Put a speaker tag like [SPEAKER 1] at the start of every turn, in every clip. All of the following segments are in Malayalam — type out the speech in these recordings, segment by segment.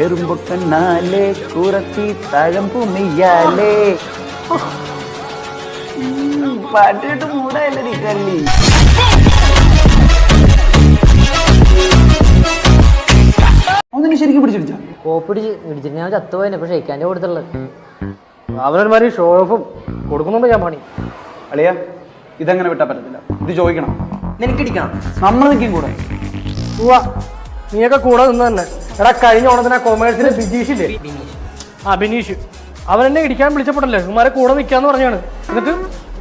[SPEAKER 1] ഏറുമ്പൊക്കന്നാലേ കുറത്തി തഴമ്പു മെയ്യാലേ. പാട്ട് കേട്ട് മൂടായല്ലേ കള്ളി. അതിന് ശരിക്കും പിടിച്ചിടിച്ച
[SPEAKER 2] കോപ്പിടിച്ച് ഇടിച്ചിട്ട് ഞാൻ ചത്തുപോയനെ. ഇപ്പൊ ഷെയ്ക്കാൻ്റെ കൊടുത്തുള്ളത്
[SPEAKER 3] അവനൊരുമാതിരി ഷോ ഓഫും കൊടുക്കുന്നുണ്ട് ഞാൻ പണി.
[SPEAKER 1] അളിയ ഇതങ്ങനെ വിട്ടാൻ പറ്റത്തില്ല. ഇത് ചോദിക്കണം,
[SPEAKER 4] നിനക്കിടിക്കണം,
[SPEAKER 1] നമ്മൾ നിൽക്കും കൂടെ.
[SPEAKER 3] നീയൊക്കെ കൂടെ നിന്ന് തന്നെ. എടാ കഴിഞ്ഞ ഓണത്തിന് ആ കൊമേഴ്സിലെ ബിജീഷില്ലേ, ബിനീഷ്, അവൻ എന്നെ ഇടിക്കാൻ വിളിച്ചപ്പോഴല്ലേ ഇവന്മാരെ കൂടെ നിൽക്കാന്ന് പറഞ്ഞാണ്. എന്നിട്ട്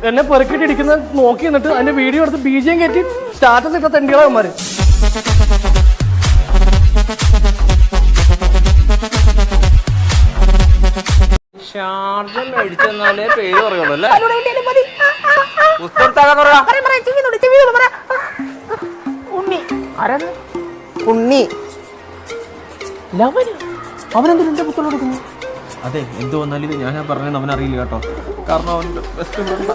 [SPEAKER 3] എന്നെ പെറുക്കിട്ട് ഇടിക്കുന്നത് നോക്കി നിന്നിട്ട് അതിന്റെ വീഡിയോ എടുത്ത് BGM കയറ്റി സ്റ്റാറ്റസ് ഇട്ട തെണ്ടികളാ ഇവന്മാര്.
[SPEAKER 4] മേടിച്ചെന്നാലേ പേര് പറയുള്ളൂ അല്ലേ? ഉണ്ണി
[SPEAKER 3] അവനെന്തിനാ എന്റെ പുസ്തകം എടുക്കുന്നു?
[SPEAKER 4] അതെ, എന്ത് വന്നാലും ഇത് ഞാൻ പറഞ്ഞത് അവനറിയില്ല കേട്ടോ. കാരണം അവൻ്റെ ബെസ്റ്റ് ഫ്രണ്ട്.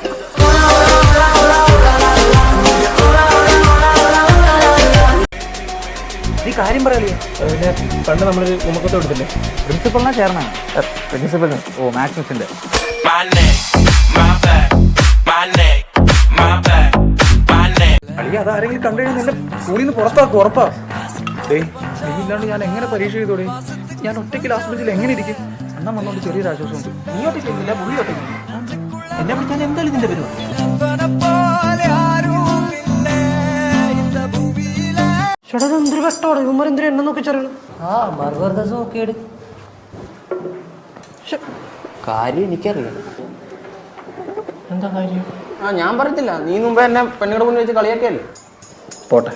[SPEAKER 1] നീ കാര്യം പറയാലേ.
[SPEAKER 3] പണ്ട് നമ്മളൊരു ഉമ്മക്കത്ത് എടുത്തില്ലേ,
[SPEAKER 1] പ്രിൻസിപ്പളിനാ ചേർന്നാണ്. പ്രിൻസിപ്പലിന് മാത്സ് മിസ്സിന്റെ.
[SPEAKER 3] അളിയ അതാരെങ്കിലും കണ്ടു കഴിഞ്ഞാൽ നിന്റെ സ്കൂളിൽ നിന്ന് പുറത്താക്കും, ഉറപ്പാ. നീ ഇല്ലാണ്ട് ഞാൻ എങ്ങനെ പരീക്ഷ ചെയ്തോടെ? ഞാൻ ഒറ്റയ്ക്ക് ലാസ്റ്റ് ബെഞ്ചിൽ എങ്ങനെ ഇരിക്കും? അണ്ണൻ വന്നോണ്ട് ചെറിയൊരു ആശ്വാസമുണ്ട്.
[SPEAKER 1] നീ ഒറ്റയ്ക്കില്ല, പുള്ളി ഒറ്റയ്ക്ക്. എന്നെ വിളിച്ചാൽ എന്തായാലും ഇതിന്റെ പേര്
[SPEAKER 3] എന്തൊരു കഷ്ടമാണ് ഇവന്മാർ. എന്തിനും എന്നെ നോക്കി ചെറിയണം.
[SPEAKER 2] നോക്കിയെടു.
[SPEAKER 4] കാര്യം എനിക്കറിയാം.
[SPEAKER 3] എന്താ കാര്യം?
[SPEAKER 4] ഞാൻ പറയത്തില്ല. നീ മുമ്പ് എന്നെ പെണ്ണുങ്ങളുടെ മുന്നിൽ വെച്ച് കളിയാക്കിയല്ലേ.
[SPEAKER 3] പോട്ടെ,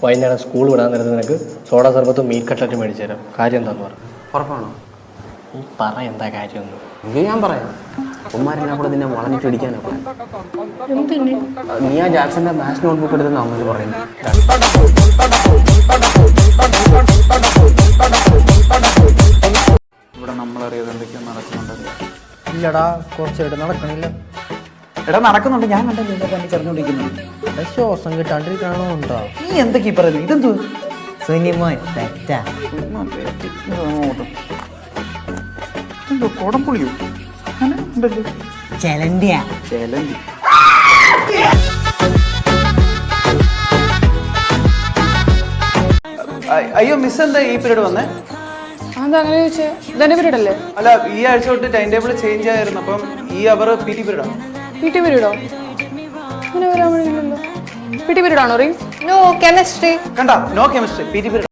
[SPEAKER 3] വൈകുന്നേരം സ്കൂൾ വിടാൻ നേരത്ത് നിനക്ക് സോഡ സർബത്തും മീറ്റ് കട്ട്ലറ്റും മേടിച്ചു തരാം. കാര്യം എന്താന്ന് പറഞ്ഞു.
[SPEAKER 4] ഉറപ്പാണോ?
[SPEAKER 3] നീ പറ എന്താ കാര്യമൊന്നും.
[SPEAKER 4] എങ്കിൽ ഞാൻ പറയാം. ഉമ്മാരെന്നെ കൂടെ നിന്നെ വളഞ്ഞിട്ട് ഇടിക്കാനോ പ്ലാൻ. നീ ആ ജാക്സന്റെ മാത്സ് നോട്ട്ബുക്ക് എടുത്തെന്ന് അമ്മ പറയുന്നത്.
[SPEAKER 1] ഇവിടെ നമ്മളറിയാതെ എന്തൊക്കെയോ നടക്കുന്നുണ്ടല്ലോ.
[SPEAKER 3] ഇല്ലടാ, കുറച്ചായിട്ട് നടക്കണില്ല.
[SPEAKER 1] എടാ നടക്കുന്നുണ്ട്, ഞാൻ കണ്ടല്ലോ തന്നെ ചെറിഞ്ഞോണ്ടിരിക്കുന്നത്.
[SPEAKER 3] ശ്വാസം കിട്ടാണ്ടിരിക്കണോ ഉണ്ടോ?
[SPEAKER 1] നീ എന്തൊക്കെയാ പറയുന്നത്? ഇതെന്തോ എന്തോ കോടംപുളിയോ
[SPEAKER 2] ചെലന്റിയ
[SPEAKER 1] ചേലന്തി. അയ്യോ മിസ് എന്താ ഈ പീരീഡ് വന്നേ?
[SPEAKER 5] അതങ്ങനെ ചോദിച്ചേ, ഇതെന്റെ പീരീഡ് അല്ലേ?
[SPEAKER 1] അല്ല, ഈ ആഴ്ച തൊട്ട് ടൈം ടേബിൾ ചേഞ്ച് ആയിരുന്നു. അപ്പം ഈ അവർ PT പീരീഡാണ്.
[SPEAKER 5] PT പീരീഡോ? അങ്ങനെ വരാൻ വഴിയില്ലല്ലോ. PT പീരീഡ് ആണോ? No chemistry.
[SPEAKER 1] കണ്ട, നോ കെമിസ്ട്രി, PT പീരീഡ്.